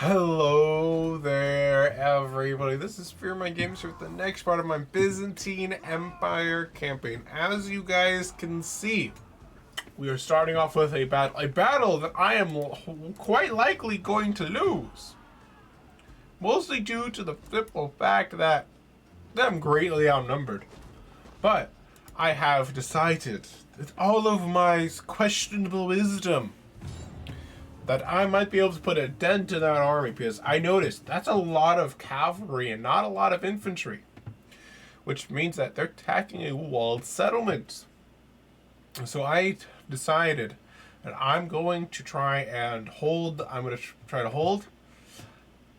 Hello there, everybody. This is Fearmy Games with the next part of my Byzantine Empire campaign. As you guys can see, we are starting off with a battle that I am quite likely going to lose. Mostly due to the simple fact that I'm greatly outnumbered. But I have decided that all of my questionable wisdom that I might be able to put a dent in that army, because I noticed that's a lot of cavalry and not a lot of infantry, which means that they're attacking a walled settlement. So I decided that I'm going to try and hold. I'm going to try to hold.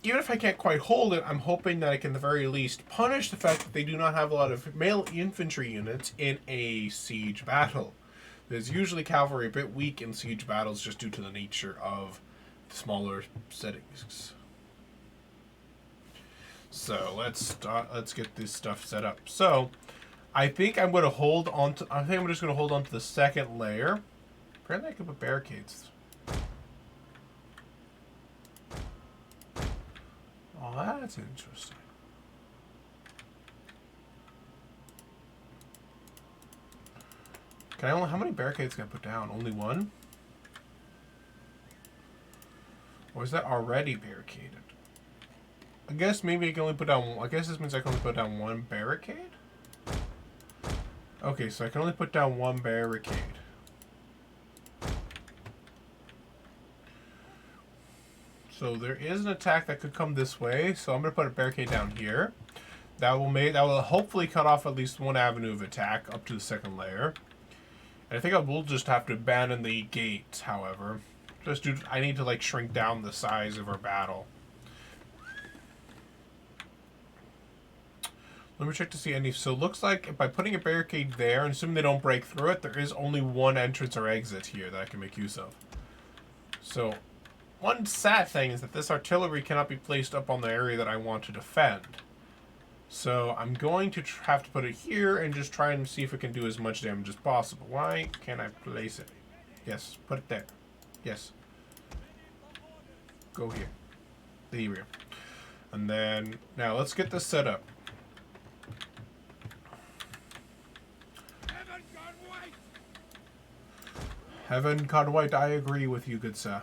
Even if I can't quite hold it, I'm hoping that I can at the very least punish the fact that they do not have a lot of male infantry units in a siege battle. There's usually cavalry a bit weak in siege battles just due to the nature of smaller settings. So let's get this stuff set up. So I think I'm going to hold on to. I think I'm just going to hold on to the second layer. Apparently, I can put barricades. Oh, that's interesting. Can I only, how many barricades can I put down? Only one? Or is that already barricaded? I guess maybe I can only put down, I guess this means I can only put down one barricade? Okay, so I can only put down one barricade. So there is an attack that could come this way, so I'm going to put a barricade down here. That will hopefully cut off at least one avenue of attack up to the second layer. I think I will just have to abandon the gates, however. Just due to, I need to like shrink down the size of our battle. Let me check to see any. So it looks like by putting a barricade there, and assuming they don't break through it, there is only one entrance or exit here that I can make use of. So one sad thing is that this artillery cannot be placed up on the area that I want to defend. So I'm going to have to put it here and just try and see if it can do as much damage as possible. Why can't I place it? Yes, put it there. Yes. Go here. There we go. And then, now let's get this set up. Heaven God White, I agree with you, good sir.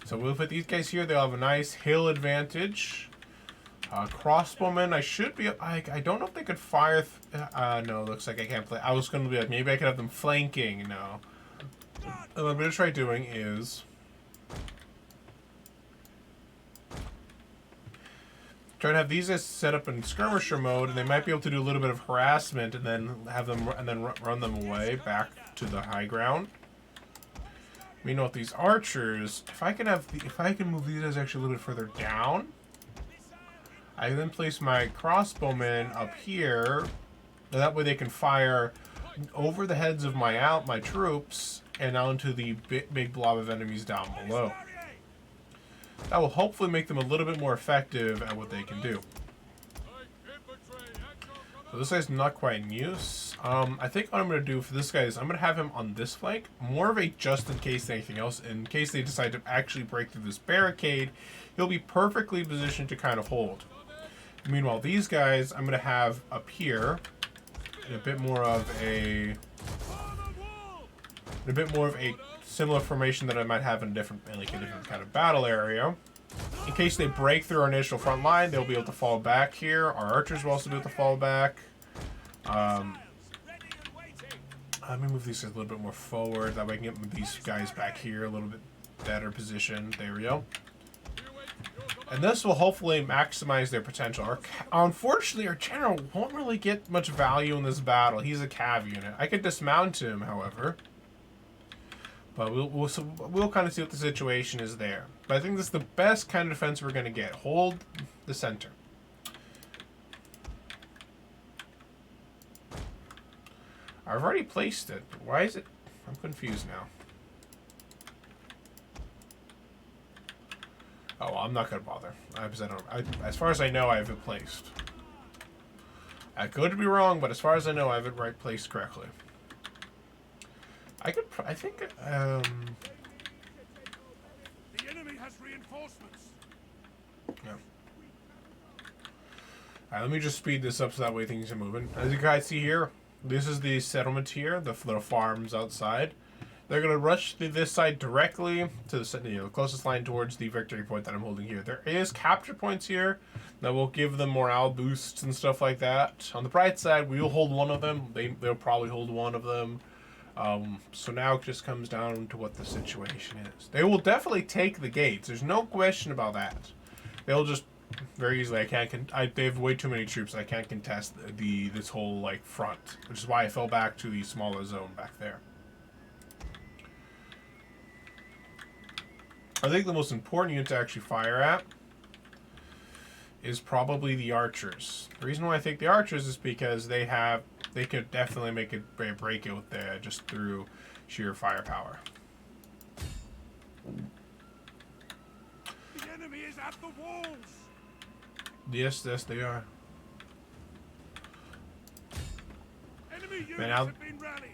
So we'll put these guys here. They'll have a nice hill advantage. Crossbowmen, I should be. I don't know if they could fire. No, looks like I can't play. I was going to be like, maybe I could have them flanking. No. What I'm going to try doing is try to have these guys set up in skirmisher mode, and they might be able to do a little bit of harassment, and then have them run them away back to the high ground. Meanwhile, these archers, if I can move these guys actually a little bit further down. I then place my crossbowmen up here. That way they can fire over the heads of my troops and onto the big blob of enemies down below. That will hopefully make them a little bit more effective at what they can do. So this guy's not quite in use. I think what I'm going to do for this guy is I'm going to have him on this flank. More of a just in case anything else. In case they decide to actually break through this barricade, he'll be perfectly positioned to kind of hold. Meanwhile, these guys I'm going to have up here in a bit more of a similar formation that I might have in a different kind of battle area. In case they break through our initial front line, they'll be able to fall back here. Our archers will also be able to fall back. Let me move these guys a little bit more forward. That way I can get these guys back here a little bit better position. There we go. And this will hopefully maximize their potential. Unfortunately, our general won't really get much value in this battle. He's a cav unit. I could dismount him, however. But we'll kind of see what the situation is there. But I think this is the best kind of defense we're going to get. Hold the center. I've already placed it. Why is it? I'm confused now. Oh, well, I'm not going to bother. As far as I know, I have it placed. I could be wrong, but as far as I know, I have it placed correctly. I think, reinforcements. Yeah. Alright, let me just speed this up so that way things are moving. As you guys see here, this is the settlement here, the little farms outside. They're going to rush to this side directly to the closest line towards the victory point that I'm holding here. There is capture points here that will give them morale boosts and stuff like that. On the bright side, we'll hold one of them. They'll probably hold one of them. So now it just comes down to what the situation is. They will definitely take the gates. There's no question about that. They'll just very easily. They have way too many troops. I can't contest this whole like front, which is why I fell back to the smaller zone back there. I think the most important unit to actually fire at is probably the archers. The reason why I think the archers is because they could definitely make a breakout there just through sheer firepower. The enemy is at the walls. Yes, they are. Enemy units have been rallied.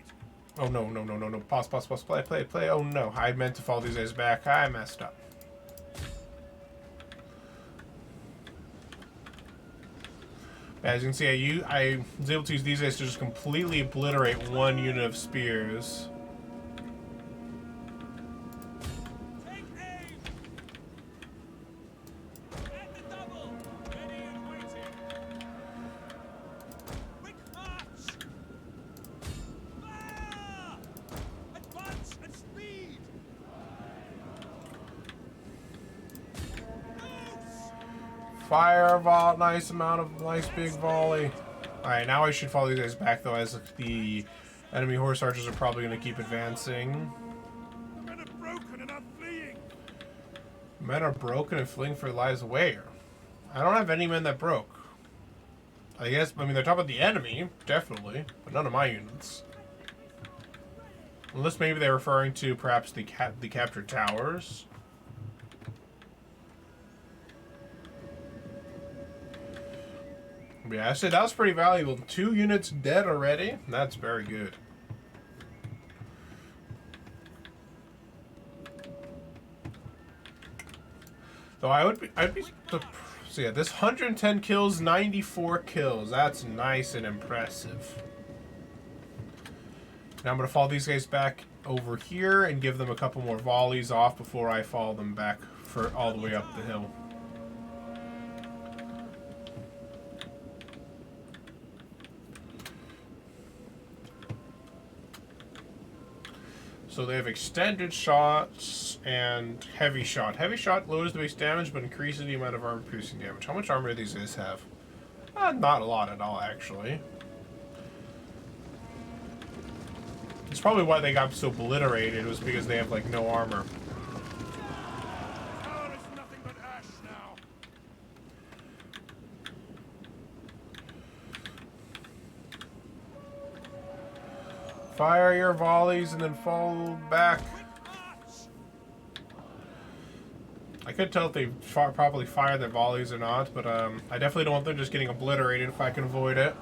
Oh, no. Pause, play. Oh, no. I meant to follow these guys back. I messed up. As you can see, I was able to use these guys to just completely obliterate one unit of spears. Take aim. At the double. Ready and waiting. Quick march. Fire! Advance at speed. Fire nice big volley. Alright, now I should follow these guys back though, as the enemy horse archers are probably going to keep advancing. The men are broken and are fleeing. Men are broken and fleeing for lives where? I don't have any men that broke. I mean, they're talking about the enemy, definitely, but none of my units. Unless maybe they're referring to perhaps the captured towers. Yeah, I said that was pretty valuable. 2 units dead already. That's very good. Though I'd be. So yeah, this 110 kills, 94 kills. That's nice and impressive. Now I'm gonna follow these guys back over here and give them a couple more volleys off before I follow them back for all the way up the hill. So they have extended shots and heavy shot. Heavy shot lowers the base damage but increases the amount of armor piercing damage. How much armor do these guys have? Not a lot at all, actually. It's probably why they got so obliterated, was because they have like no armor. Tower is nothing but ash now. Fire your volleys and then fall back. I couldn't tell if they properly fired their volleys or not, but I definitely don't want them just getting obliterated if I can avoid it.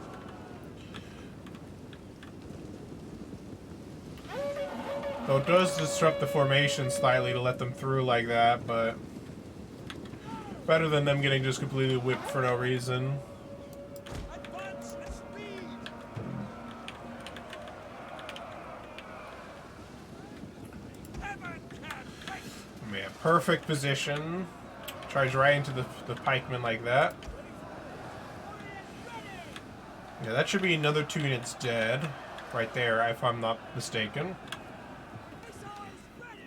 Though it does disrupt the formation slightly to let them through like that, but better than them getting just completely whipped for no reason. Advance at speed. Man, perfect position. Charge right into the pikemen like that. Yeah, that should be another 2 units dead. Right there, if I'm not mistaken.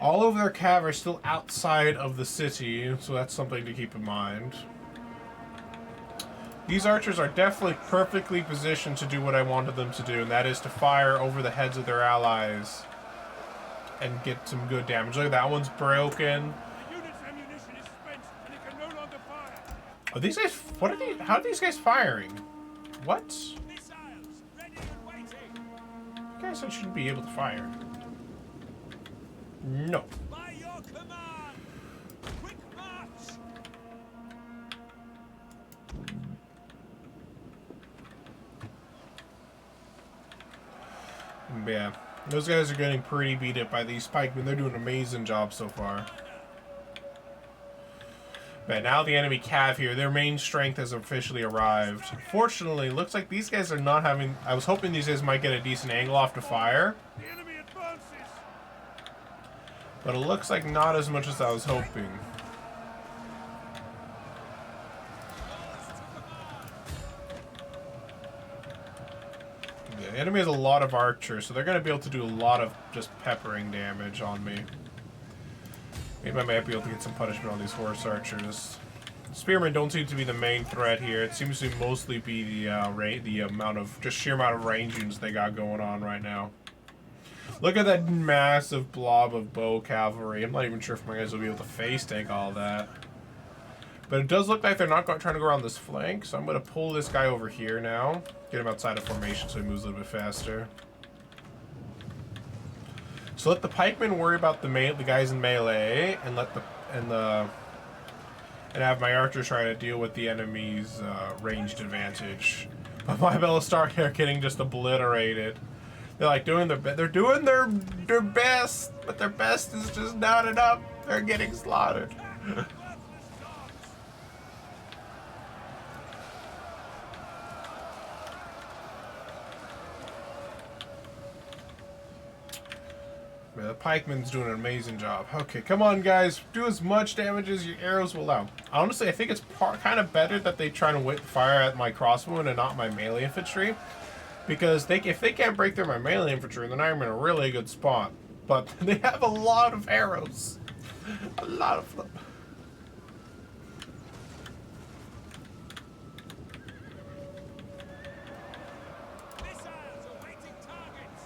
All of their cav are still outside of the city, so that's something to keep in mind. These archers are definitely perfectly positioned to do what I wanted them to do, and that is to fire over the heads of their allies and get some good damage. Look at that one's broken. The unit's ammunition is spent and it can no longer fire. Are these guys? What are they? How are these guys firing? What? Missiles ready and waiting. You guys shouldn't be able to fire. No. By your command. Quick march. Yeah. Those guys are getting pretty beat up by these pikemen. They're doing an amazing job so far. But now the enemy cav here, their main strength has officially arrived. Fortunately, looks like these guys are not having... I was hoping these guys might get a decent angle off to fire. The enemy advances. But it looks like not as much as I was hoping. The enemy has a lot of archers, so they're going to be able to do a lot of just peppering damage on me. Maybe I might be able to get some punishment on these horse archers. Spearmen don't seem to be the main threat here. It seems to mostly be the amount of sheer amount of range units they got going on right now. Look at that massive blob of bow cavalry. I'm not even sure if my guys will be able to face tank all that. But it does look like they're not trying to go around this flank, so I'm going to pull this guy over here now. Get him outside of formation so he moves a little bit faster. So let the pikemen worry about the guys in melee, and and have my archers try to deal with the enemy's ranged advantage. But my Belistar are getting just obliterated. They're like doing their best, but their best is just not enough. They're getting slaughtered. Man, the pikeman's doing an amazing job. Okay, come on, guys. Do as much damage as your arrows will allow. Honestly, I think it's kind of better that they try to fire at my crossbowmen and not my melee infantry. Because if they can't break through my melee infantry, then I'm in a really good spot. But they have a lot of arrows. A lot of them. Missiles awaiting targets.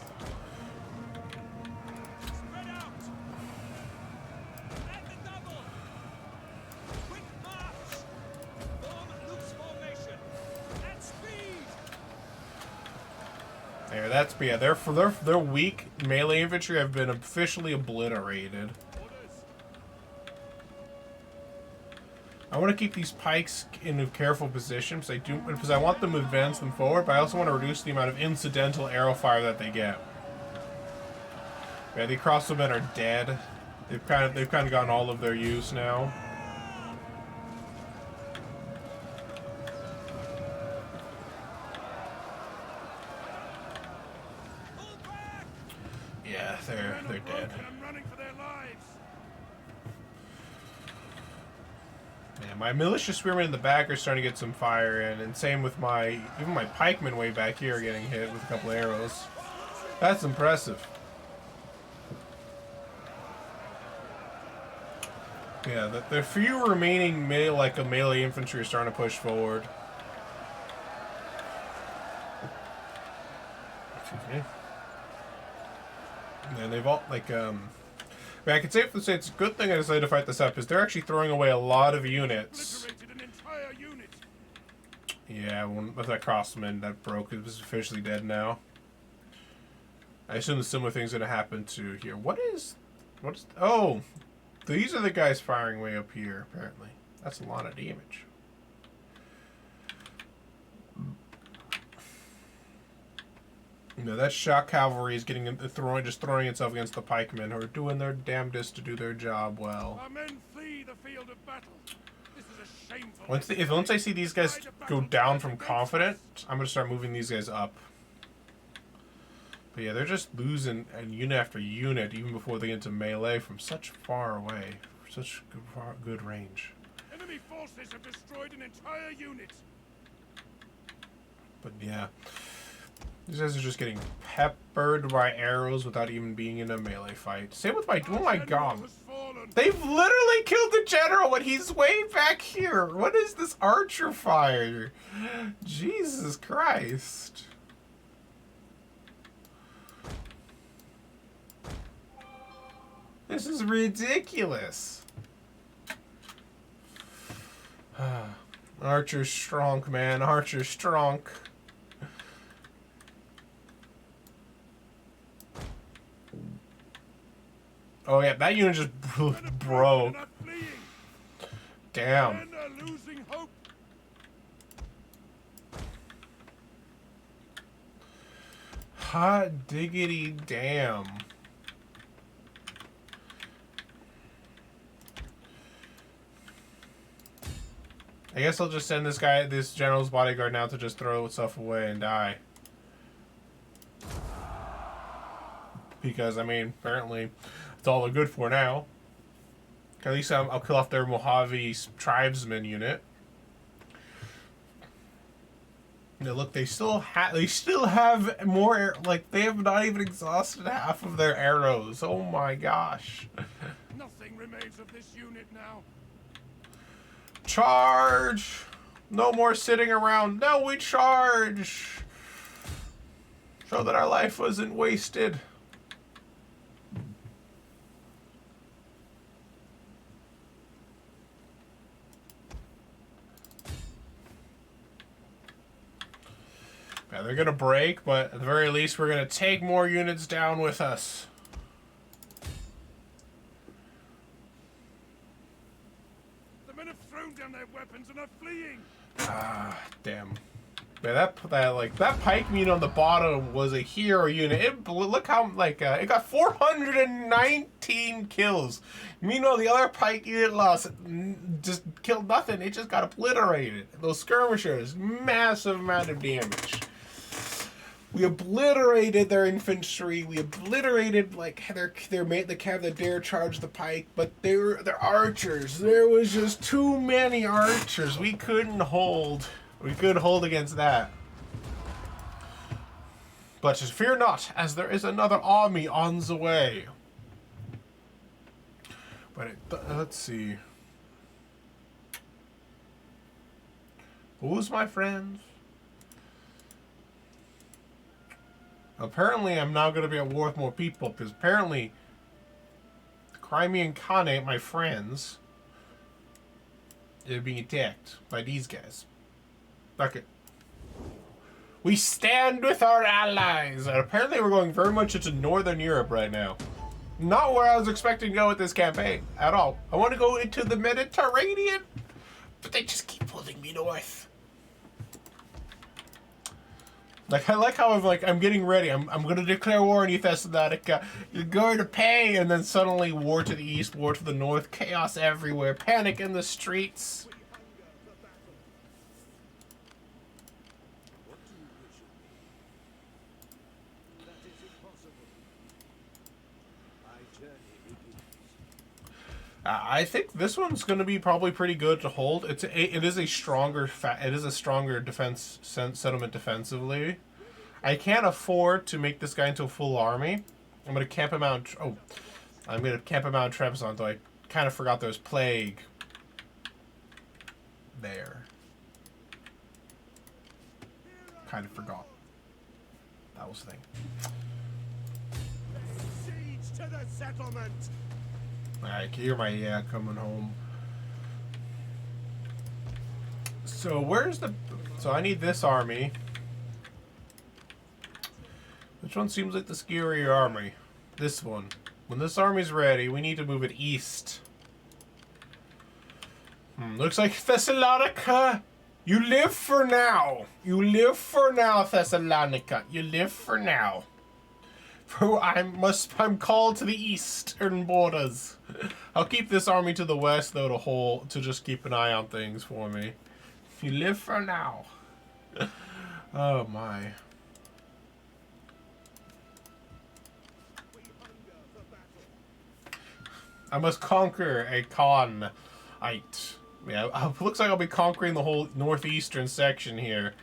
Spread out. And the double. Quick march. Form loose formation. At speed. There, that's their weak melee infantry have been officially obliterated. I want to keep these pikes in a careful position because I want them to advance them forward, but I also want to reduce the amount of incidental arrow fire that they get. Yeah, the crossbowmen are dead. They've kind of gotten all of their use now. Yeah, they're dead. I'm running for their lives. Yeah, my militia spearmen in the back are starting to get some fire in, and same with even my pikemen way back here are getting hit with a couple arrows. That's impressive. Yeah, the few remaining melee infantry are starting to push forward. Excuse me. And they've all I can safely say it's a good thing I decided to fight this up, because they're actually throwing away a lot of units. Obliterated an entire unit. Yeah, with that crossman that broke, it was officially dead now. I assume the similar thing's gonna happen to here. What is? Oh, these are the guys firing way up here. Apparently, that's a lot of damage. No, that shock cavalry is just throwing itself against the pikemen, who are doing their damnedest to do their job well. Our men flee the field of battle. This is a shameful. Once I see these guys go down from confident, I'm gonna start moving these guys up. But yeah, they're just losing unit after unit even before they get into melee from such far away, such good range. Enemy forces have destroyed an entire unit. But yeah. These guys are just getting peppered by arrows without even being in a melee fight. Same with oh my god. They've literally killed the general when he's way back here. What is this archer fire? Jesus Christ. This is ridiculous. Archer's strong, man. Archer's strong. Oh yeah, that unit just broke. Damn. Men are losing hope. Hot diggity damn. I guess I'll just send this general's bodyguard now to just throw stuff away and die. Because, I mean, apparently, it's all they're good for now. At least I'll kill off their Mojave tribesman unit. Now look, they still have more, like, they have not even exhausted half of their arrows. Oh my gosh. Nothing remains of this unit now. Charge! No more sitting around. No, we charge! Show that our life wasn't wasted. Yeah, they're gonna break, but at the very least, we're gonna take more units down with us. The men have thrown down their weapons and are fleeing. Ah, damn. Yeah, that pike unit on the bottom was a hero unit. Look how it got 419 kills. Meanwhile, the other pike unit just killed nothing. It just got obliterated. Those skirmishers, massive amount of damage. We obliterated their infantry. We obliterated their the cav that dare charge the pike, but they're archers. There was just too many archers. We couldn't hold. We could hold against that. But just fear not, as there is another army on the way. But let's see. Who's my friends? Apparently, I'm now going to be at war with more people, because apparently, the Crimean Khanate, my friends, they're being attacked by these guys. Fuck it. We stand with our allies! And apparently we're going very much into Northern Europe right now. Not where I was expecting to go with this campaign, at all. I want to go into the Mediterranean, but they just keep pulling me north. I like how I'm getting ready. I'm going to declare war on you, Thessalonica. You're going to pay, and then suddenly war to the east, war to the north, chaos everywhere, panic in the streets. I think this one's going to be probably pretty good to hold. It is a stronger defense settlement defensively. I can't afford to make this guy into a full army. I'm going to camp him out. I'm going to camp him out in Trebizond, though I kind of forgot there was plague there. Kind of forgot. That was the thing. Siege to the settlement. I can hear my coming home. So so I need this army. Which one seems like the scarier army? This one. When this army's ready, we need to move it east. Looks like Thessalonica. You live for now. You live for now, Thessalonica. You live for now. For I'm called to the eastern borders. I'll keep this army to the west though to just keep an eye on things for me. You live for now. Oh my. I must conquer a Khanite. Yeah, it looks like I'll be conquering the whole northeastern section here.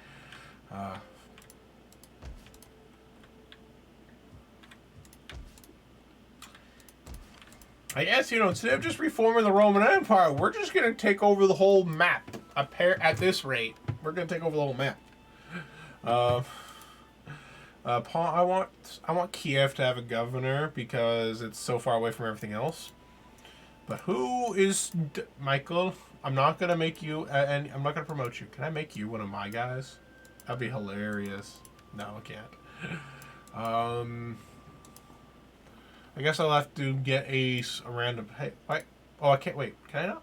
I guess, instead of just reforming the Roman Empire, we're just going to take over the whole map. At this rate, we're going to take over the whole map. I want Kiev to have a governor because it's so far away from everything else. But who is Michael? I'm not going to make you, and I'm not going to promote you. Can I make you one of my guys? That'd be hilarious. No, I can't. I guess I'll have to get a random... Hey, wait. Oh, I can't... Wait, can I not?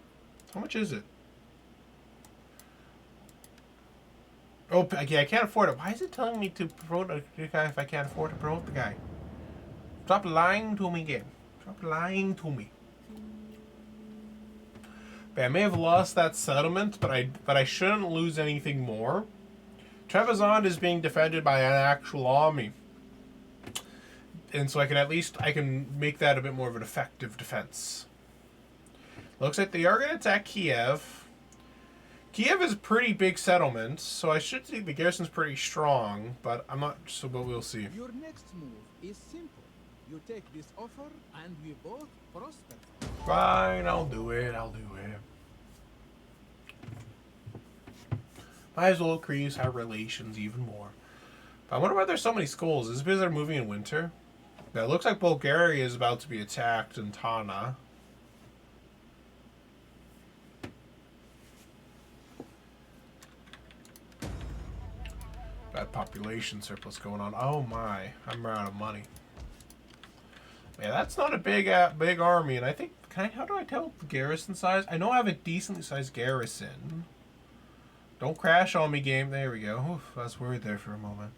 How much is it? Oh, yeah, I can't afford it. Why is it telling me to promote a guy if I can't afford to promote the guy? Stop lying to me again. Stop lying to me. I may have lost that settlement, but I shouldn't lose anything more. Trebizond is being defended by an actual army. And so I can make that a bit more of an effective defense. Looks like they are going to attack Kiev. Kiev is a pretty big settlement, so I should think the garrison's pretty strong, but I'm not, so but we'll see. Your next move is simple. You take this offer and we both prosper. Fine, I'll do it. Might as well increase our relations even more. But I wonder why there's so many skulls. Is it because they're moving in winter? Now, it looks like Bulgaria is about to be attacked in Tana. Bad population surplus going on. Oh my, I'm out of money. Yeah, that's not a big army, and I think, how do I tell the garrison size? I know I have a decently sized garrison. Don't crash on me, game. There we go. Oof, I was worried there for a moment.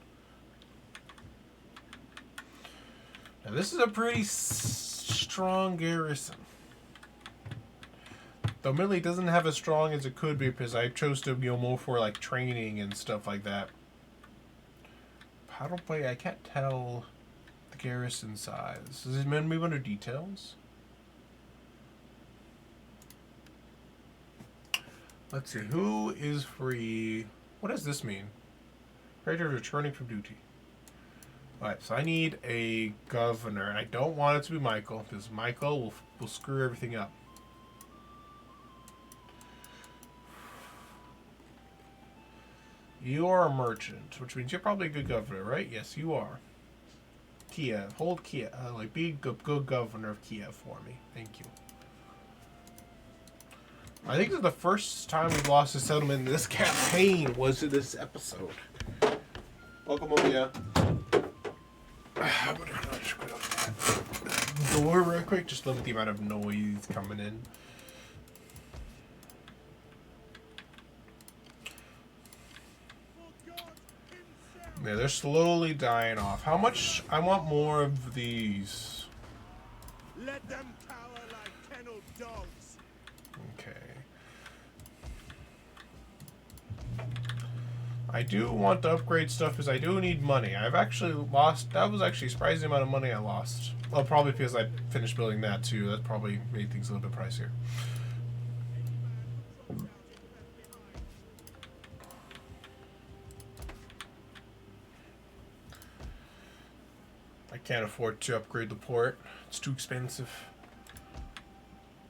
Now, this is a pretty strong garrison. Though Millie doesn't have as strong as it could be because I chose to go more for like training and stuff like that. How do I can't tell the garrison size. Does it move under details? Let's see, who is free? What does this mean? Praetor returning from duty. Alright, so I need a governor, and I don't want it to be Michael, because Michael will screw everything up. You are a merchant, which means you're probably a good governor, right? Yes, you are. Kiev. Hold Kiev. Be a good governor of Kiev for me. Thank you. I think this is the first time we've lost a settlement in this campaign was in this episode. Welcome, Olia. I'm gonna just put up that door real quick, just limit the amount of noise coming in. Yeah, they're slowly dying off. How much? I want more of these. Let them cower like kennelled dogs. Okay. I do want to upgrade stuff because I do need money. I've actually lost. That was actually a surprising amount of money I lost. Well, probably because I finished building that too. That probably made things a little bit pricier. I can't afford to upgrade the port. It's too expensive.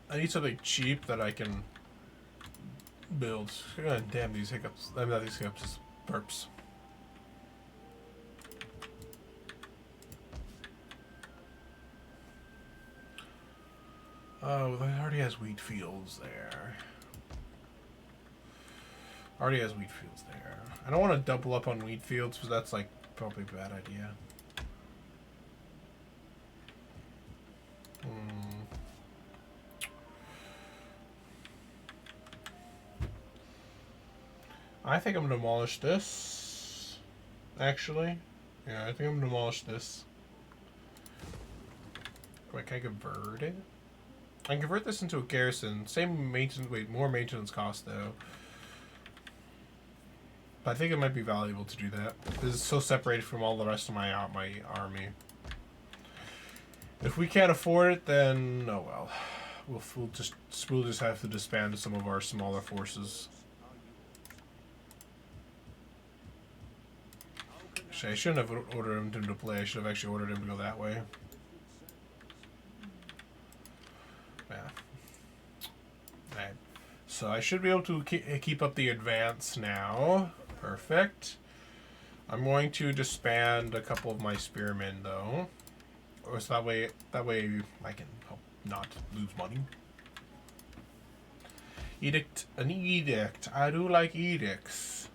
I need something cheap that I can build. God damn these hiccups. I'm not these hiccups, just burps. Oh, that already has wheat fields there. Already has wheat fields there. I don't want to double up on wheat fields because that's like probably a bad idea. I think I'm gonna demolish this. Actually, yeah, I think I'm gonna demolish this. Wait, can I convert it? I can convert this into a garrison. Same maintenance. Wait, more maintenance cost though. But I think it might be valuable to do that. This is so separated from all the rest of my army. If we can't afford it, then oh well. We'll just have to disband some of our smaller forces. I shouldn't have ordered him to play. I should have actually ordered him to go that way. Yeah. Alright. So I should be able to keep up the advance now. Perfect. I'm going to disband a couple of my spearmen though. Or so that way I can help not lose money. Edict. An edict. I do like edicts.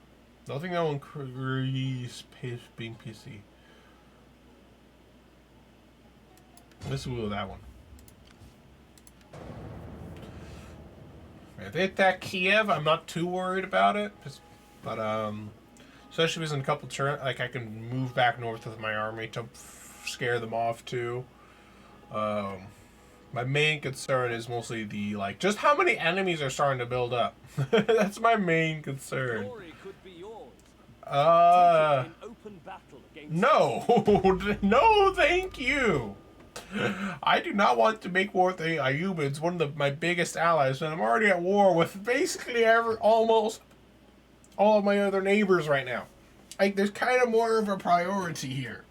Nothing that will increase being PC. Let's do that one. If they attack Kiev, I'm not too worried about it. But, especially if it's in a couple turns, like I can move back north with my army to scare them off too. My main concern is mostly the, like, just how many enemies are starting to build up. That's my main concern. Glory could be yours. Uh, Take it in open battle against no. No, thank you. I do not want to make war with the Ayyubids, one of my biggest allies, and I'm already at war with basically almost all of my other neighbors right now. Like, there's kind of more of a priority here.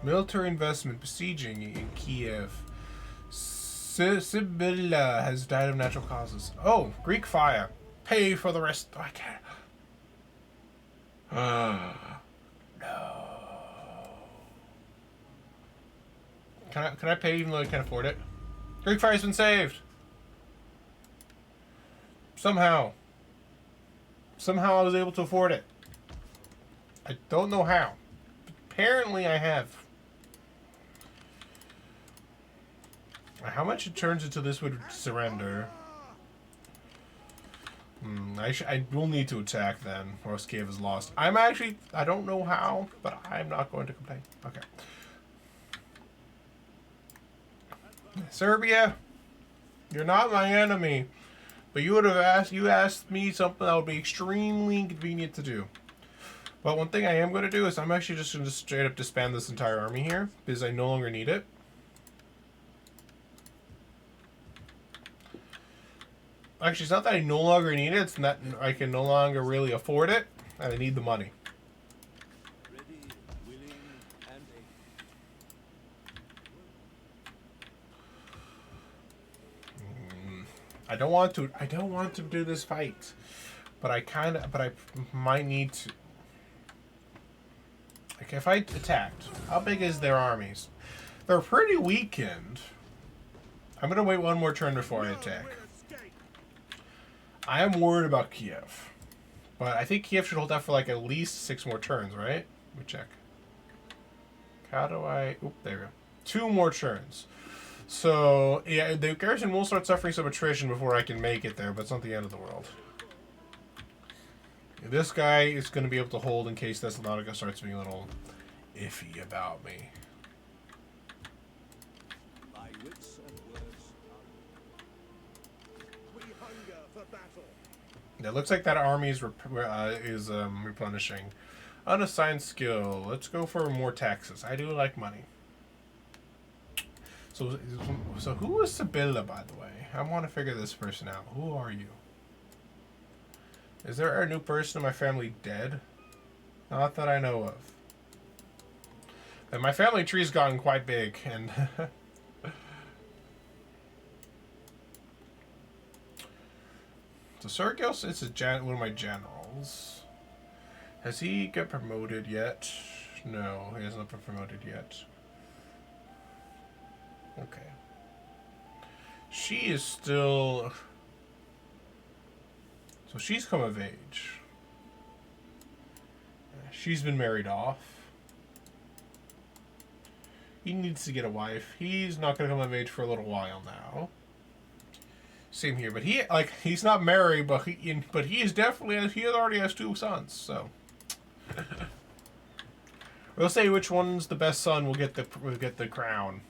Military investment besieging in Kiev. Sibylla has died of natural causes. Oh, Greek fire. Pay for the rest. Oh, I can't. No. Can I pay even though I can't afford it? Greek fire's been saved. Somehow. Somehow I was able to afford it. I don't know how. Apparently I have. How much it turns into this would surrender? I will need to attack then, or else Kiev is lost. I don't know how, but I'm not going to complain. Okay. Serbia, you're not my enemy, but you asked me something that would be extremely inconvenient to do. But one thing I am going to do is I'm actually just going to straight up disband this entire army here, because I no longer need it. Actually, it's not that I no longer need it, it's that I can no longer really afford it, and I need the money. ready, willing, and able. I don't want to do this fight. But I might need to. Like, if I attacked, how big is their armies? They're pretty weakened. I'm gonna wait one more turn before I attack. I am worried about Kiev. But I think Kiev should hold out for like at least 6 more turns, right? Let me check. How do I... Oop, there we go. 2 more turns. So, yeah, the garrison will start suffering some attrition before I can make it there, but it's not the end of the world. This guy is going to be able to hold in case Thessalonica starts being a little iffy about me. My wits and words We hunger for battle. It looks like that army is replenishing. Unassigned skill. Let's go for more taxes. I do like money. So who is Sibylla, by the way? I want to figure this person out. Who are you? Is there a new person in my family dead? Not that I know of. And my family tree's gotten quite big, and so Sergios is one of my generals. Has he got promoted yet? No, he hasn't been promoted yet. Okay. She is still... So she's come of age. She's been married off. He needs to get a wife. He's not going to come of age for a little while now. Same here, but he's not married, but he is definitely, he already has 2 sons, so. We'll say which one's the best son will get the crown.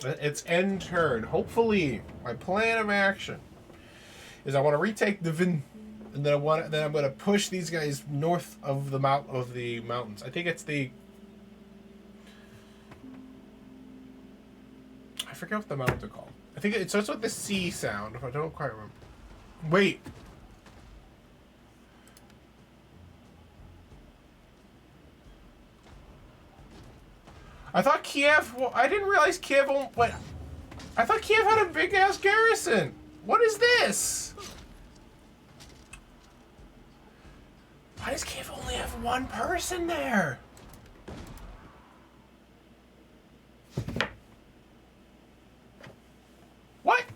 It's end turn. Hopefully, my plan of action is I want to retake the and then I'm going to push these guys north of the mountains. I think it's the... I forget what the mountains are called. I think it starts with the C sound, if I don't quite remember. Wait. I thought Kiev... Well, I didn't realize Kiev... Wait. I thought Kiev had a big-ass garrison. What is this? Why does Kiev only have 1 person there? What?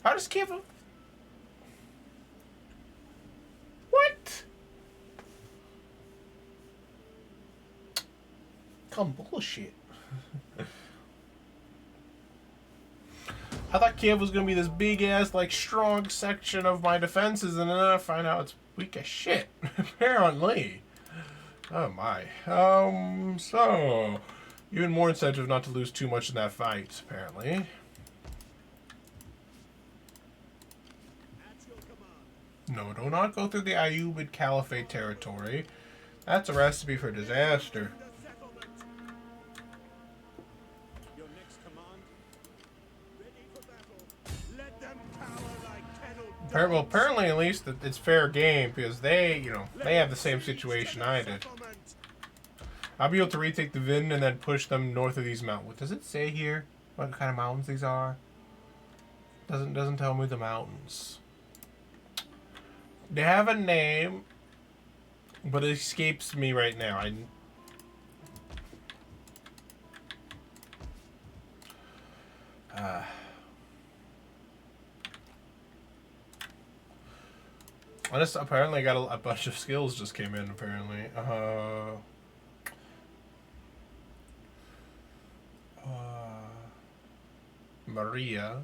How does Kiev... What? Come bullshit. I thought Kiev was gonna be this big ass, like, strong section of my defenses, and then I find out it's weak as shit. Apparently. Oh my. So even more incentive not to lose too much in that fight, apparently. At your command. No, do not go through the Ayyubid Caliphate territory. That's a recipe for disaster. The settlement. Your next command. Ready for battle. Let them cower like kenneled dogs. Well, apparently at least it's fair game because they, you know, they have the same situation I did. Settlement. I'll be able to retake the Vin and then push them north of these mountains. What does it say here? What kind of mountains these are? Doesn't tell me the mountains. They have a name, but it escapes me right now. I just apparently got a bunch of skills just came in. Apparently, Maria.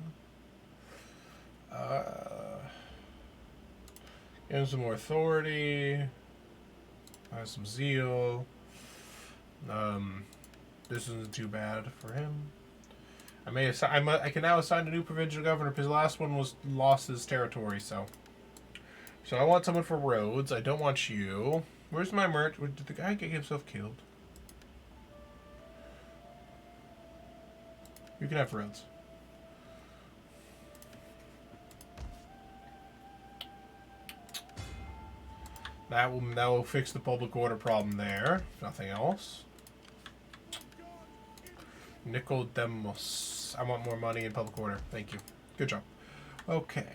Gain some more authority. Has some zeal. This isn't too bad for him. I can now assign a new provincial governor because the last one lost his territory. So I want someone for roads. I don't want you. Where's my merch? Did the guy get himself killed? You can have roads. That will fix the public order problem there. Nothing else. Nicodemus. I want more money in public order. Thank you. Good job. Okay.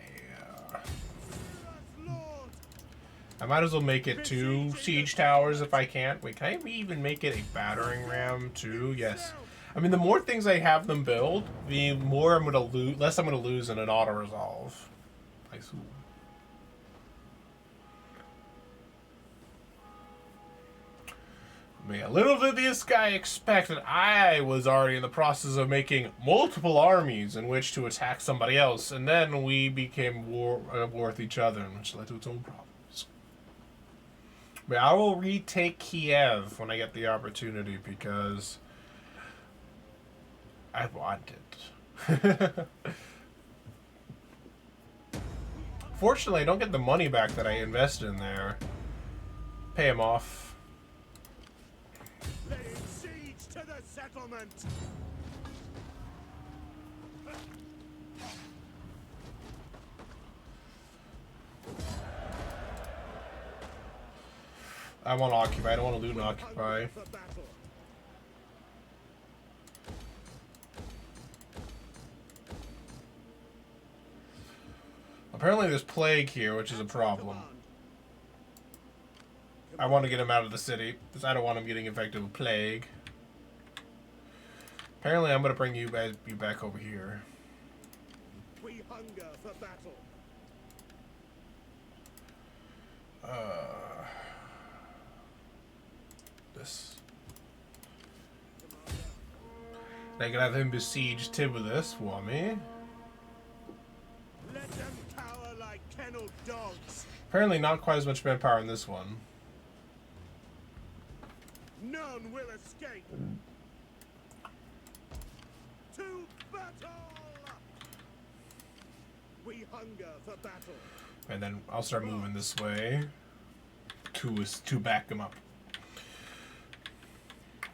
I might as well make it 2 siege towers if I can. Wait, can I even make it a battering ram too? Yes. I mean, the more things I have them build, the more I'm gonna lose. Less I'm gonna lose in an auto resolve. Nice. Man, little did this guy expect that I was already in the process of making multiple armies in which to attack somebody else, and then we became war with each other, which led to its own problems. But I will retake Kiev when I get the opportunity because I want it. Fortunately, I don't get the money back that I invested in there. Pay him off. Laying siege to the settlement. I want to occupy. I don't want to loot and occupy. For battle. Apparently there's plague here, which is a problem. I want to get him out of the city, because I don't want him getting infected with plague. Apparently I'm going to bring you back over here. We hunger for battle. This. I can have him besiege Tibulus for me. Let them cower like kenneled dogs. Apparently not quite as much manpower in this one. None will escape. To battle. We hunger for battle. And then I'll start moving this way to back him up.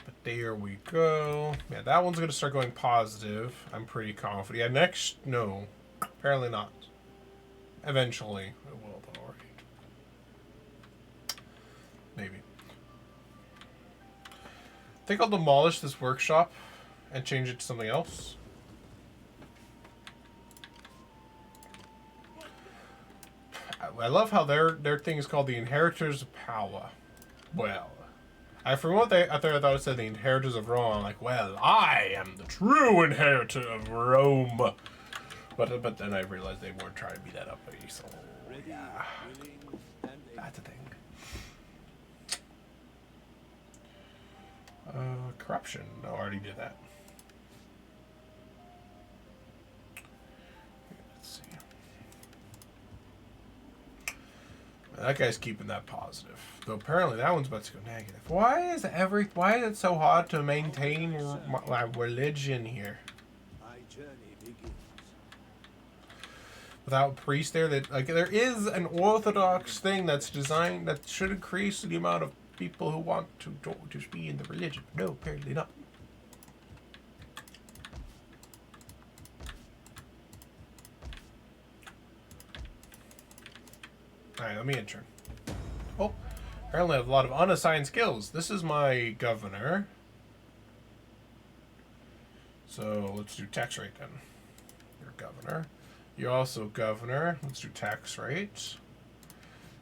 But there we go. Yeah, that one's going to start going positive. I'm pretty confident. Yeah, next, no. Apparently not. Eventually, it will, though, right? Maybe. I think I'll demolish this workshop and change it to something else. I love how their thing is called the Inheritors of Power. Well, from what I thought it said the Inheritors of Rome. I'm like, well, I am the true inheritor of Rome. But then I realized they weren't trying to be that uppity, so yeah, that's a thing. Corruption. No, I already did that. That guy's keeping that positive. Though apparently that one's about to go negative. Why is it so hard to maintain my religion here? My journey begins. Without a priest there, that like there is an orthodox thing that's designed that should increase the amount of people who want to be in the religion. No, apparently not. Alright, let me enter. Oh, apparently I have a lot of unassigned skills. This is my governor. So let's do tax rate then. You're governor. You're also governor. Let's do tax rate.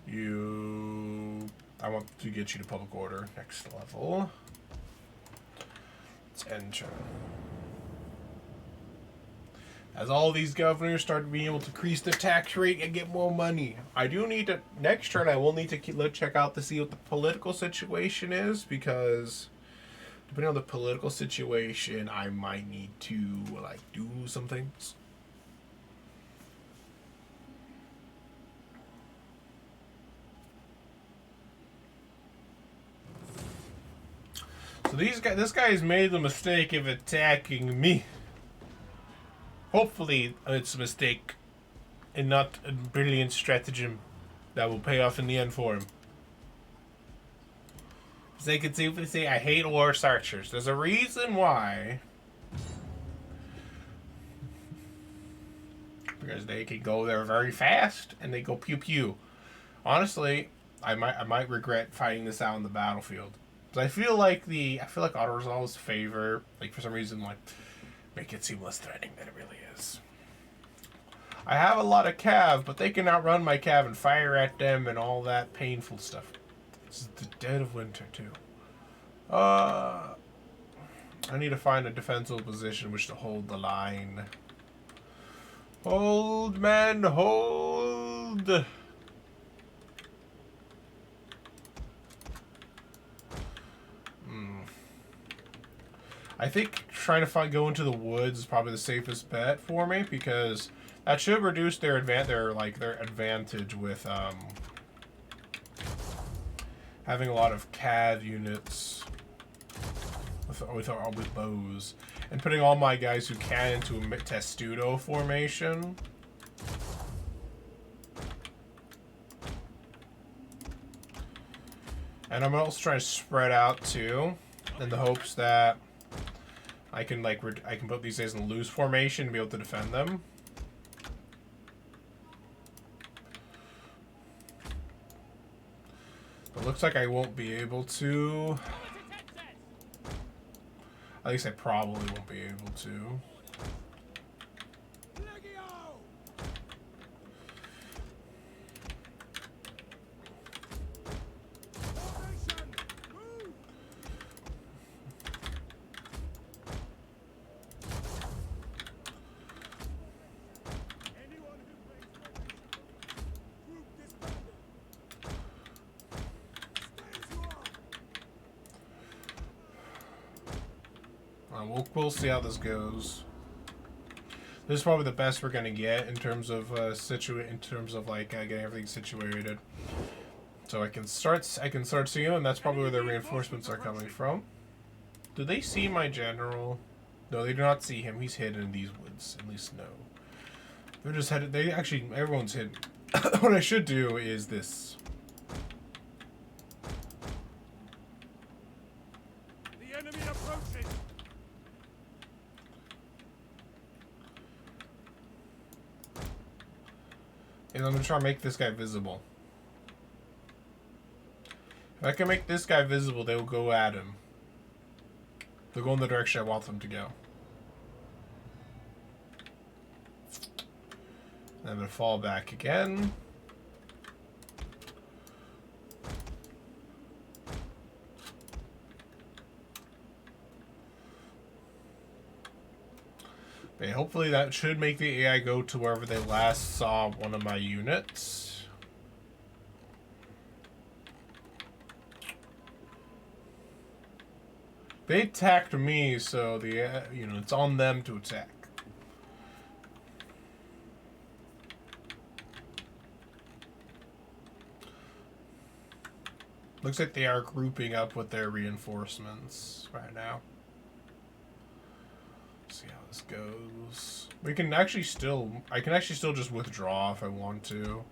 I want to get you to public order. Next level. Let's enter. As all these governors start being able to increase their tax rate and get more money. I do need to, next turn I will need to check out to see what the political situation is, because depending on the political situation, I might need to like do some things. So this guy has made the mistake of attacking me. Hopefully it's a mistake and not a brilliant stratagem that will pay off in the end for him. As they can simply say, I hate horse archers. There's a reason why. Because they can go there very fast and they go pew pew. Honestly, I might regret fighting this out in the battlefield. Because I feel like auto resolves favor, like for some reason, like make it seem less threatening than it really is. I have a lot of cav, but they can outrun my cav and fire at them and all that painful stuff. This is the dead of winter too. I need to find a defensible position which to hold the line. Hold, men, hold! I think trying to go into the woods is probably the safest bet for me, because that should reduce their advantage with having a lot of CAD units with bows, and putting all my guys who can into a testudo formation. And I'm also trying to spread out too, in the hopes that I can put these guys in loose formation and be able to defend them. But it looks like I won't be able to. At least I probably won't be able to. We'll see how this goes. This is probably the best we're gonna get in terms of getting everything situated. So I can start seeing them, and that's probably where the reinforcements are coming from. Do they see my general? No, they do not see him. He's hidden in these woods. At least no. They're just headed. Everyone's hidden. What I should do is this. The enemy approaches. And I'm gonna try to make this guy visible. If I can make this guy visible, they will go at him. They'll go in the direction I want them to go. And I'm gonna fall back again. Okay, hopefully that should make the AI go to wherever they last saw one of my units. They attacked me, so it's on them to attack. Looks like they are grouping up with their reinforcements right now. Let's see how this goes. We can actually still... I can actually still just withdraw if I want to.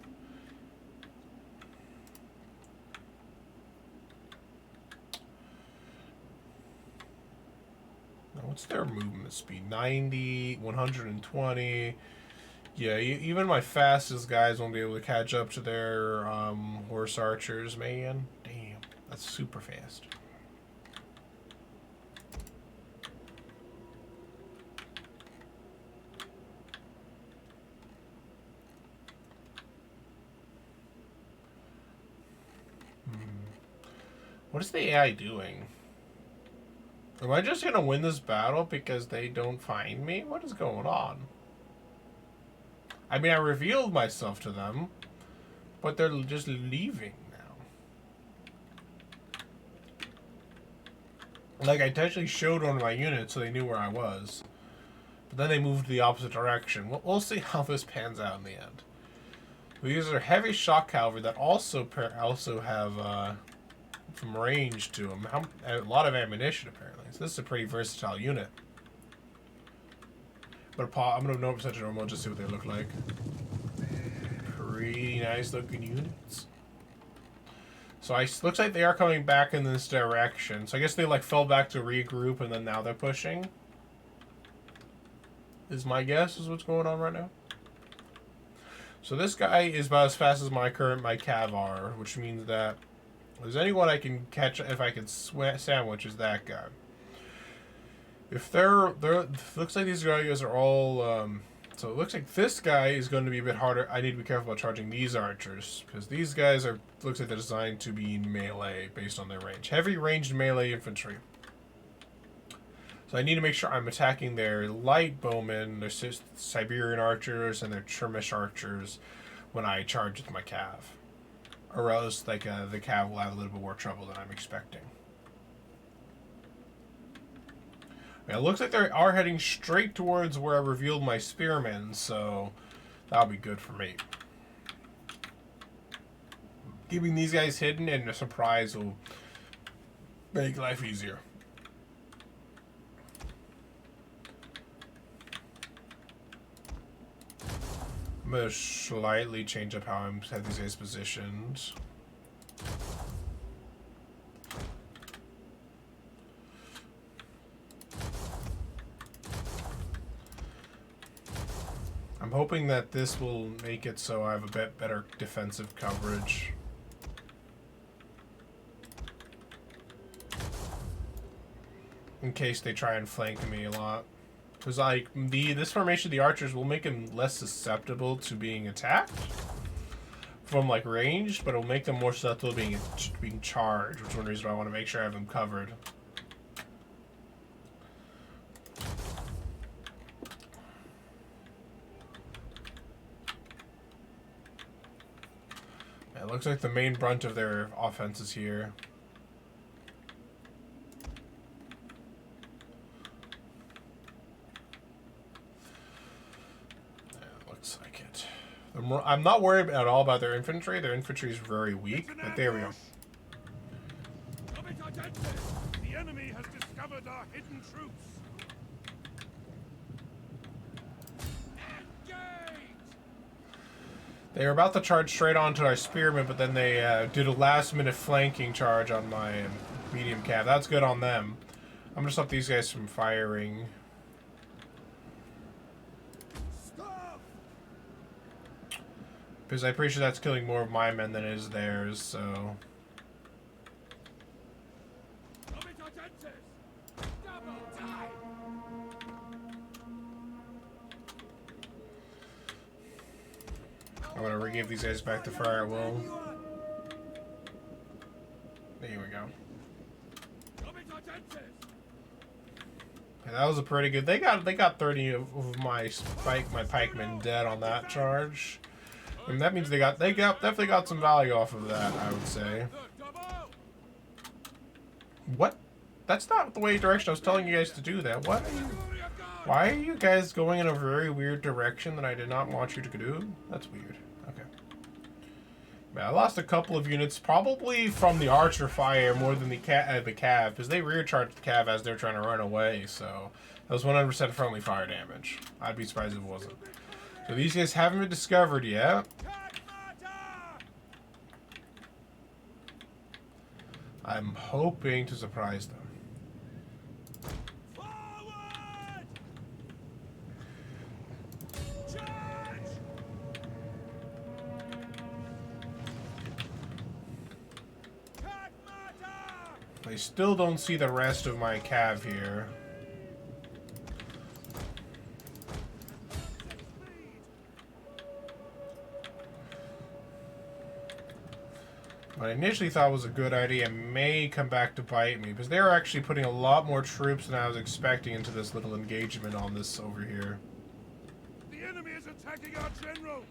Now, what's their movement speed? 90, 120... Yeah, even my fastest guys won't be able to catch up to their horse archers, man. Damn, that's super fast. What is the AI doing? Am I just gonna win this battle because they don't find me? What is going on? I mean, I revealed myself to them, but they're just leaving now. Like, I intentionally showed one of my units so they knew where I was. But then they moved the opposite direction. We'll see how this pans out in the end. These are heavy shock cavalry that also have some range to them. A lot of ammunition, apparently. So this is a pretty versatile unit. But I'm going to know such a normal just see what they look like. Pretty nice looking units. So looks like they are coming back in this direction. So I guess they like fell back to regroup and then now they're pushing. Is my guess is what's going on right now. So this guy is about as fast as my cav are, which means that if there's anyone I can catch if I can sandwich is that guy. If they're looks like these guys are all so it looks like this guy is going to be a bit harder. I need to be careful about charging these archers because these guys looks like they're designed to be melee based on their range. Heavy ranged melee infantry. So I need to make sure I'm attacking their light bowmen, their Siberian archers, and their Chermish archers when I charge with my cav. Or else like the cav will have a little bit more trouble than I'm expecting. It looks like they are heading straight towards where I revealed my spearmen, so that'll be good for me. Keeping these guys hidden and a surprise will make life easier. I'm going to slightly change up how I have these guys positioned. I'm hoping that this will make it so I have a bit better defensive coverage. In case they try and flank me a lot. Because like this formation of the archers will make them less susceptible to being attacked from like range, but it'll make them more susceptible to being charged, which is one reason why I want to make sure I have them covered. It looks like the main brunt of their offense is here. I'm not worried at all about their infantry. Their infantry is very weak, but there we go. The enemy has discovered our hidden troops. They were about to charge straight onto our spearmen, but then they did a last-minute flanking charge on my medium cav. That's good on them. I'm gonna stop these guys from firing. Because I'm pretty sure that's killing more of my men than it is theirs, so... I'm gonna re-give these guys back to fire at will. There we go. Okay, that was a pretty good... They got 30 of my pikemen dead on that charge. And that means they definitely got some value off of that, I would say. What? That's not the direction I was telling you guys to do that. What? Why are you guys going in a very weird direction that I did not want you to do? That's weird. Okay. Yeah, I lost a couple of units, probably from the archer fire more than the cav, because they rear charged the cav as they're trying to run away. So that was 100% friendly fire damage. I'd be surprised if it wasn't. So these guys haven't been discovered yet. I'm hoping to surprise them. I still don't see the rest of my cav here. What I initially thought was a good idea may come back to bite me, because they were actually putting a lot more troops than I was expecting into this little engagement on this over here. The enemy is attacking our general.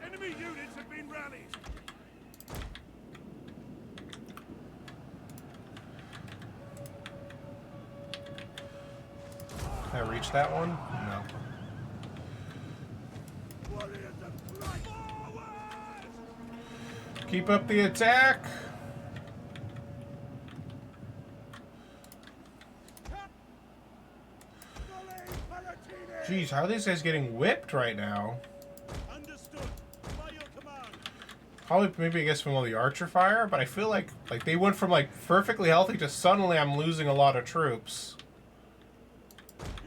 Enemy units have been rallied. Can I reach that one? No. Warriors of Christ. Forward! Keep up the attack! Jeez, how are these guys getting whipped right now? Understood. By your command. Probably, maybe, I guess, from all the archer fire, but I feel like they went from, like, perfectly healthy to suddenly I'm losing a lot of troops.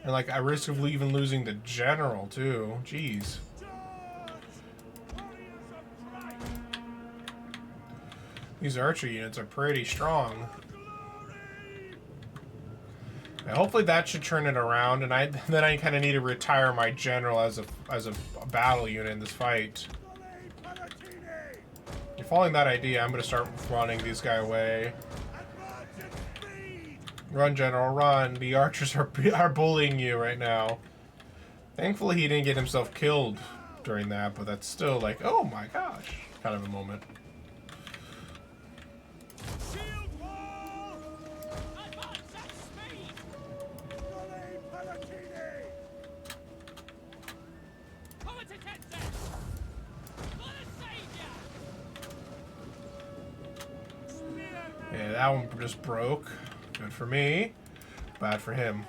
And, like, at risk of even losing the general, too. Jeez. These archer units are pretty strong. Yeah, hopefully that should turn it around, and then I kind of need to retire my general as a battle unit in this fight. If following that idea, I'm going to start running these guys away. Run, general, run. The archers are bullying you right now. Thankfully, he didn't get himself killed during that, but that's still like, oh my gosh, kind of a moment. Yeah, that one just broke. Good for me. Bad for him.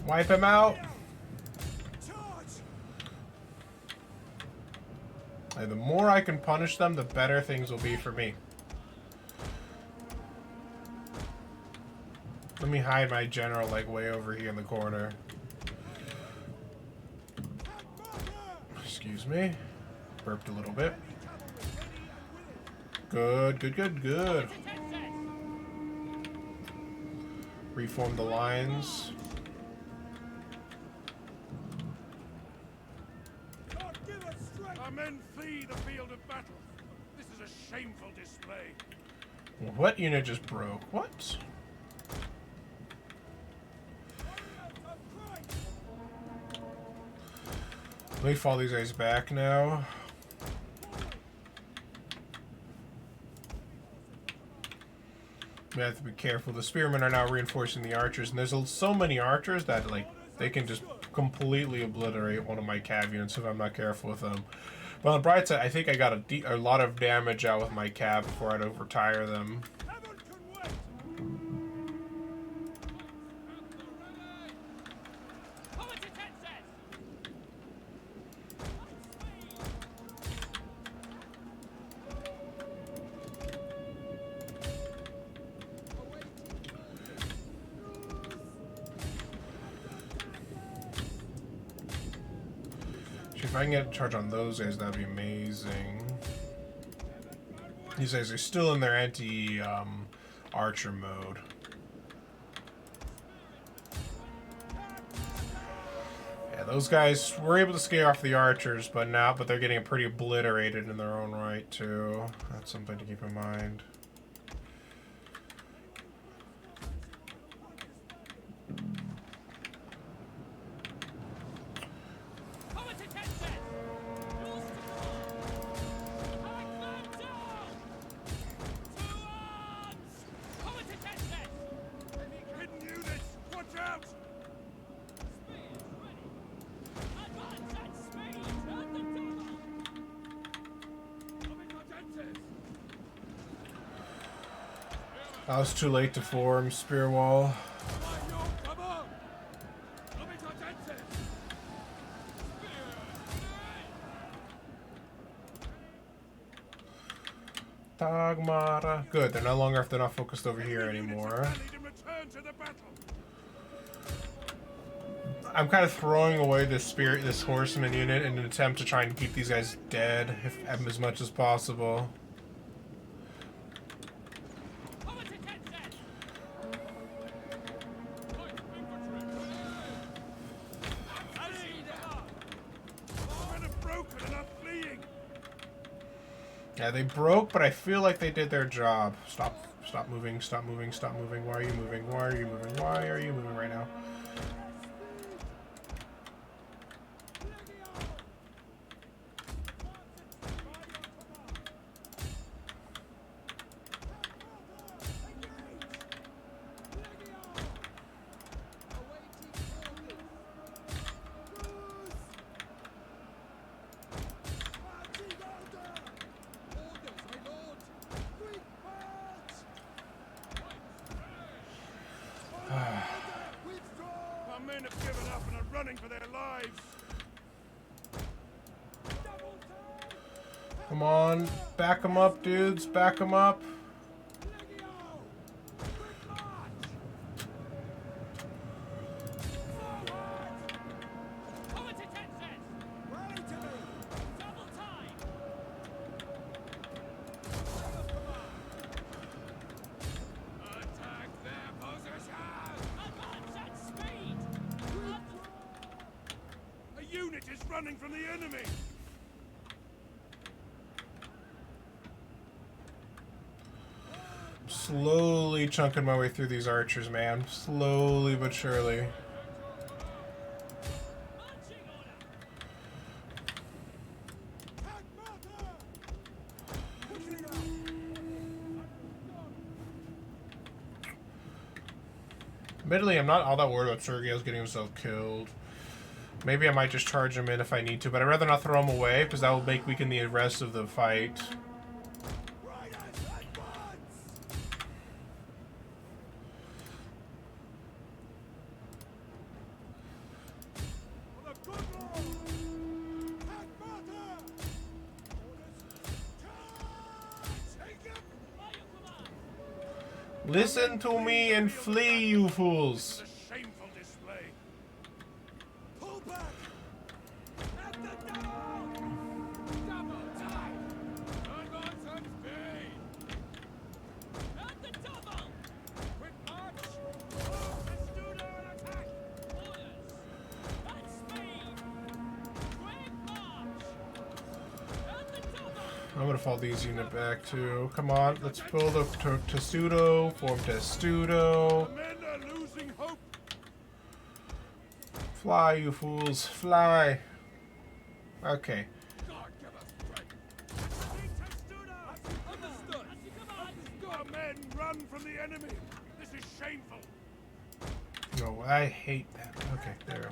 Wipe him out. And the more I can punish them, the better things will be for me. Let me hide my general, like, way over here in the corner. Excuse me. Burped a little bit. Good, good, good, good. Reform the lines. Our men flee the field of battle. This is a shameful display. What unit just broke? What? Let me fall these guys back now. We have to be careful. The spearmen are now reinforcing the archers, and there's so many archers that, like, they can just completely obliterate one of my cav units if I'm not careful with them. But on the bright side, I think I got a lot of damage out with my cav before I'd retire them. If I can get a charge on those guys, that'd be amazing. These guys are still in their anti-archer mode. Yeah, those guys were able to scare off the archers, but they're getting pretty obliterated in their own right too. That's something to keep in mind. I was too late to form spear wall. Dagmara. Good, they're no longer, if they're not focused over here anymore. I'm kind of throwing away this horseman unit in an attempt to try and keep these guys dead as much as possible. Yeah, they broke, but I feel like they did their job. Stop moving, stop moving, stop moving. Why are you moving? Why are you moving? Why are you moving right now? Come on, back them up, dudes. Back them up. A unit is running from the enemy. Slowly chunking my way through these archers, man. Slowly but surely. Admittedly, I'm not all that worried about Sergio's getting himself killed. Maybe I might just charge him in if I need to, but I'd rather not throw him away because that will make weaken the rest of the fight. Listen to me and flee, you fools! A shameful display. Pull back. At the double. Double time. Advance and speed. At the double. Quick march. Let's do an attack. Orders. At speed. Quick march. At the double. I'm gonna fall these unit back too. Come on, let's build a testudo, form testudo. The men are losing hope. Fly, you fools, fly. Okay. God give us strength. Understood. Our men run from the enemy. This is shameful. No, I hate that. Okay, there.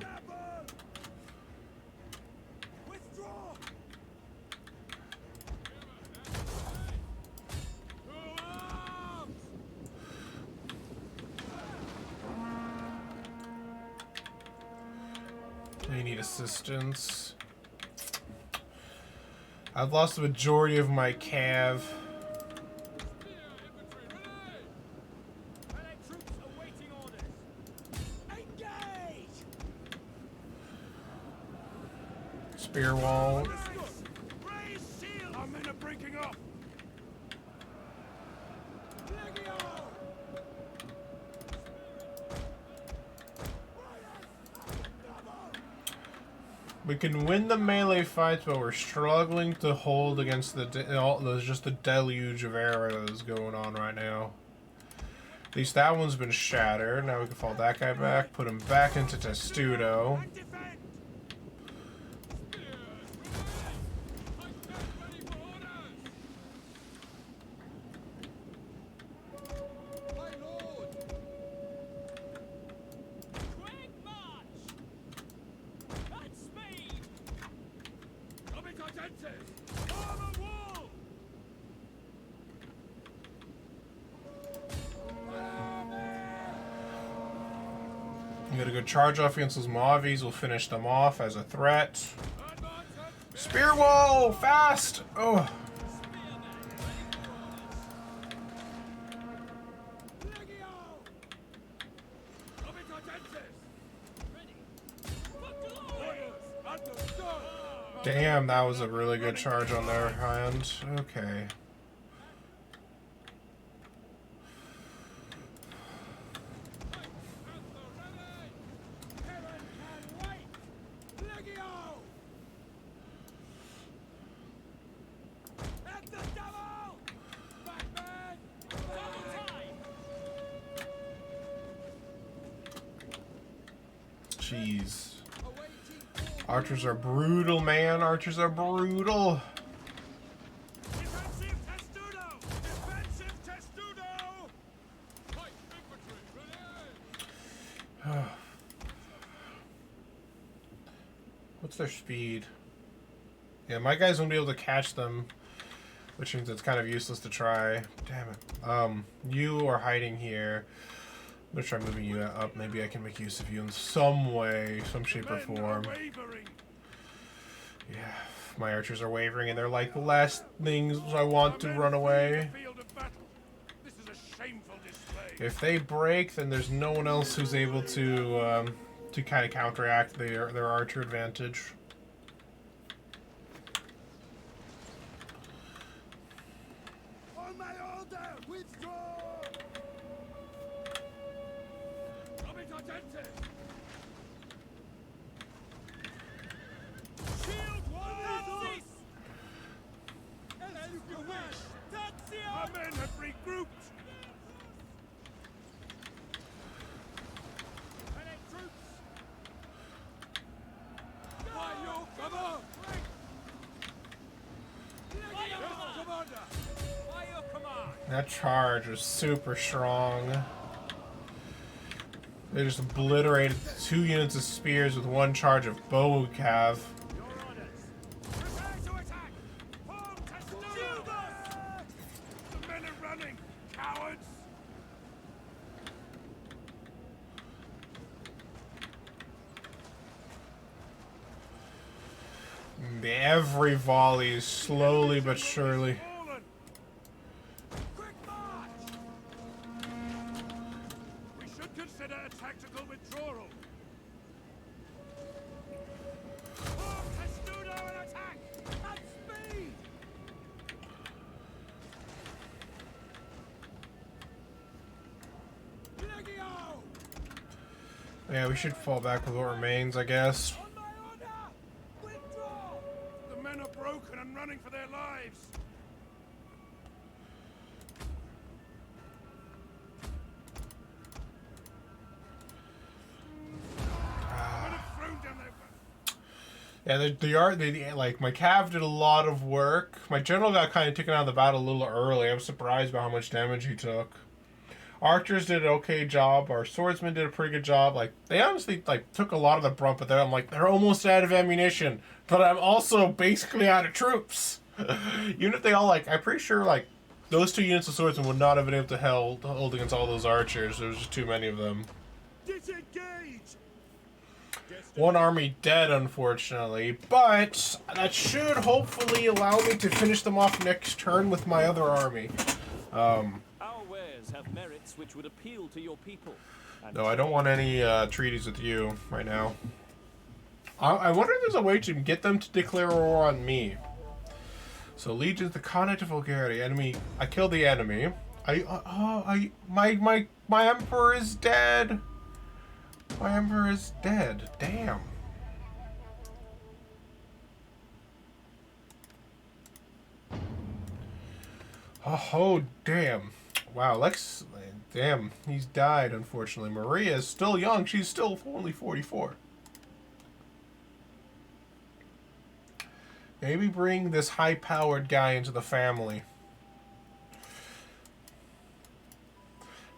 Withdraw. They need assistance. I've lost the majority of my cav. Spear wall. Our men are breaking up. We can win the melee fights, but we're struggling to hold against there's just the deluge of arrows going on right now. At least that one's been shattered. Now we can fall that guy back, put him back into testudo. We got a good charge off against those Mavis. We'll finish them off as a threat. Spear wall! Fast! Oh. Damn, that was a really good charge on their hand. Okay. Jeez. Archers are brutal, man. Archers are brutal. Defensive testudo! Defensive testudo! Fight infantry! What's their speed? Yeah, my guys won't be able to catch them, which means it's kind of useless to try. Damn it. You are hiding here. I'm gonna try moving you up. Maybe I can make use of you in some way, some shape or form. Yeah, my archers are wavering, and they're like the last things I want to run away. This is a shameful display. If they break, then there's no one else who's able to kind of counteract their archer advantage. On my order, withdraw! Shield wall! Our men have regrouped! Troops! Come on! That charge was super strong. They just obliterated 2 units of spears with 1 charge of bow cav. Your orders. Prepare to attack! Form testudo! The men are running, cowards! Every volley is slowly but surely. Quick march! We should consider a tactical withdrawal. Form testudo and attack! At speed! Legio! Yeah, we should fall back with what remains, I guess. On my order! Withdraw! The men are broken and running for their lives. Men have thrown down their Yeah, they like my cav did a lot of work. My general got kind of taken out of the battle a little early. I was surprised by how much damage he took. Archers did an okay job. Our swordsmen did a pretty good job. Like they honestly took a lot of the brunt, but then I'm like they're almost out of ammunition. But I'm also basically out of troops. Even if they all I'm pretty sure those 2 units of swordsmen would not have been able to hold against all those archers. There was just too many of them. disengage! 1 army dead, unfortunately, but that should hopefully allow me to finish them off next turn with my other army. Our wares have merits which would appeal to your people. No, I don't want any treaties with you right now. I wonder if there's a way to get them to declare war on me. So legions, the Connaught of Vulgarity, enemy. I killed the enemy. My emperor is dead. My emperor is dead. Damn. Oh, damn. Wow, Lex... Damn, he's died, unfortunately. Maria is still young. She's still only 44. Maybe bring this high-powered guy into the family.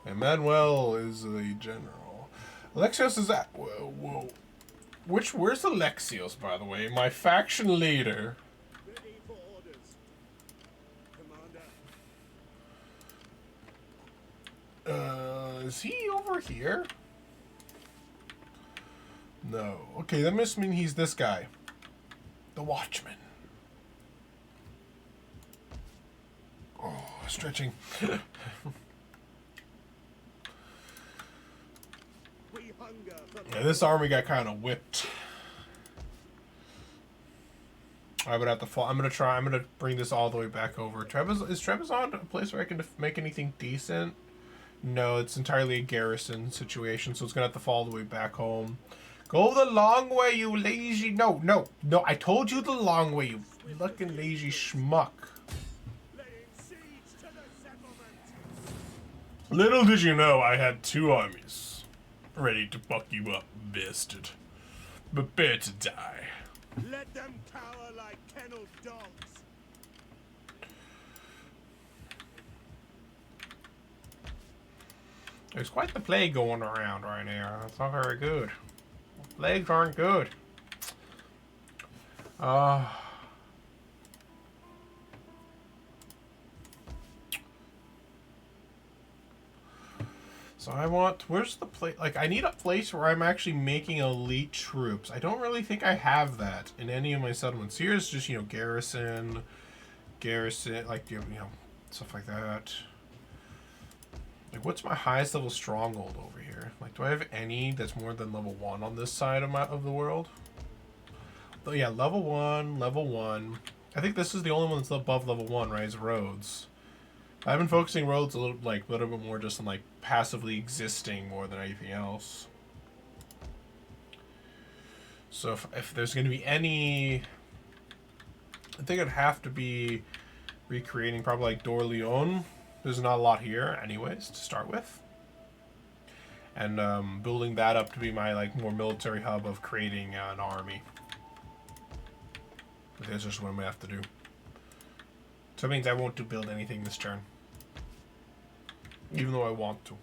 Emmanuel is the general. Alexios is at... Whoa. Where's Alexios, by the way? My faction leader. Ready for orders. Commander. Is he over here? No. Okay, that must mean he's this guy. The Watchman. Oh, stretching. Yeah, this army got kind of whipped. I would have to fall. I'm gonna bring this all the way back over. Is Trebizond a place where I can make anything decent? No, it's entirely a garrison situation, so it's gonna have to fall all the way back home. Go the long way, you lazy... No, no, no, I told you the long way, you fucking lazy schmuck. Little did you know I had 2 armies ready to fuck you up, bastard. Prepare to die. Let them cower like kennelled dogs. There's quite the plague going around right now. That's not very good. Plagues aren't good. So I want... Where's the place... Like, I need a place where I'm actually making elite troops. I don't really think I have that in any of my settlements. Here's just, you know, garrison, like, you know, stuff like that. Like, what's my highest level stronghold over here? Like, do I have any that's more than level 1 on this side of the world? Oh, yeah, level 1, level 1. I think this is the only one that's above level 1, right? Is roads. I've been focusing roads a little bit more just on, like, passively existing more than anything else. So if there's going to be any... I think it'd have to be recreating probably, like, Dorleone. There's not a lot here, anyways, to start with. And building that up to be my, like, more military hub of creating an army. But that's just what I'm going to have to do. So that means I won't build anything this turn. Even though I want to.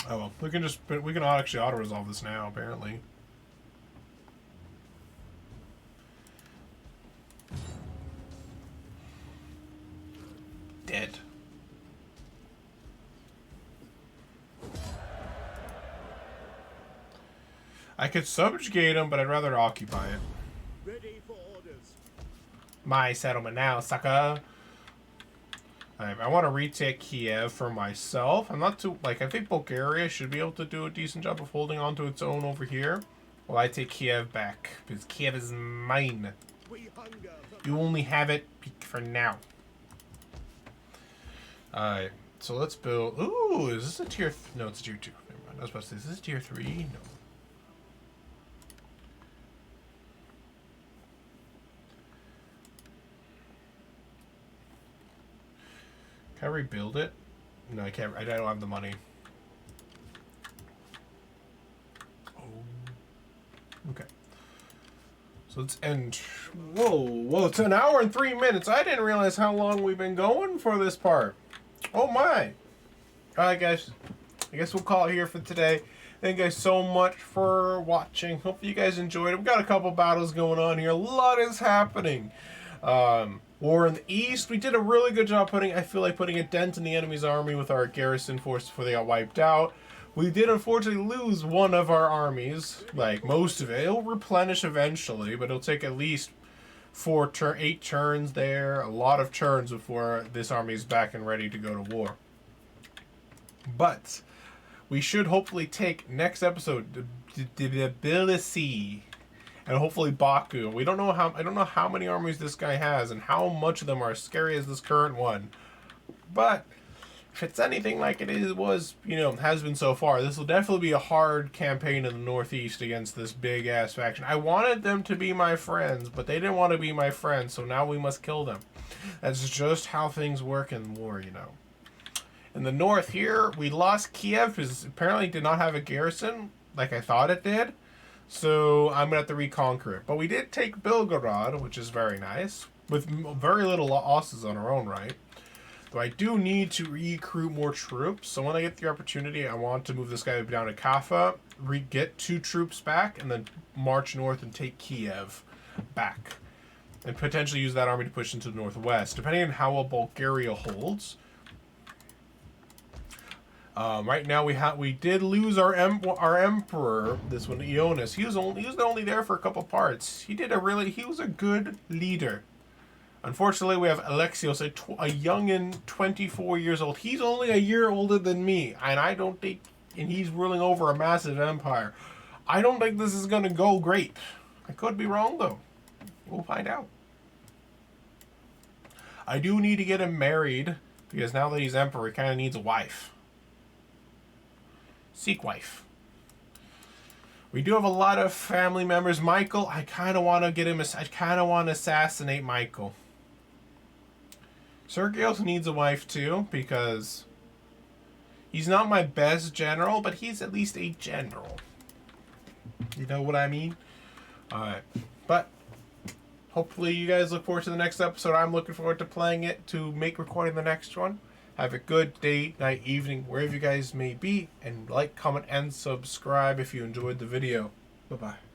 Oh well, we can actually auto-resolve this now, apparently. Dead. I could subjugate him, but I'd rather occupy it. Ready for orders. My settlement now, sucker. I want to retake Kiev for myself. I'm not too... Like, I think Bulgaria should be able to do a decent job of holding on to its own over here. While I take Kiev back. Because Kiev is mine. You only have it for now. Alright. So let's build... Ooh, is this a tier... No, it's a tier 2. Never mind. I was about to say, is this tier 3? No. Can I rebuild it? No, I can't. I don't have the money. Oh. Okay. So let's end. Whoa, it's an hour and 3 minutes. I didn't realize how long we've been going for this part. Oh my. Alright, guys. I guess we'll call it here for today. Thank you guys so much for watching. Hope you guys enjoyed it. We've got a couple battles going on here. A lot is happening. War in the east, we did a really good job putting a dent in the enemy's army with our garrison force before they got wiped out. We did unfortunately lose one of our armies, like most of it. It'll replenish eventually, but it'll take at least 8 turns there, a lot of turns before this army is back and ready to go to war. But we should hopefully take next episode Tbilisi. And hopefully Baku. I don't know how many armies this guy has and how much of them are as scary as this current one. But if it's anything like has been so far, this will definitely be a hard campaign in the northeast against this big ass faction. I wanted them to be my friends, but they didn't want to be my friends, so now we must kill them. That's just how things work in war, In the north here, we lost Kiev because apparently it did not have a garrison like I thought it did. So I'm going to have to reconquer it. But we did take Belgorod, which is very nice, with very little losses on our own right. Though I do need to recruit more troops. So when I get the opportunity, I want to move this guy down to Kaffa, get 2 troops back, and then march north and take Kiev back. And potentially use that army to push into the northwest. Depending on how well Bulgaria holds. Right now we did lose our emperor. This one, Ionis. He was only there for a couple parts. He was a good leader. Unfortunately, we have Alexios, a youngin, 24 years old. He's only a year older than me, and he's ruling over a massive empire. I don't think this is gonna go great. I could be wrong though. We'll find out. I do need to get him married because now that he's emperor, he kind of needs a wife. Seek wife. We do have a lot of family members. Michael, I kind of want to get him. I kind of want to assassinate Michael. Sergios needs a wife too because he's not my best general, but he's at least a general. You know what I mean? Alright. But hopefully you guys look forward to the next episode. I'm looking forward to playing it, to recording the next one. Have a good day, night, evening, wherever you guys may be. And like, comment, and subscribe if you enjoyed the video. Bye-bye.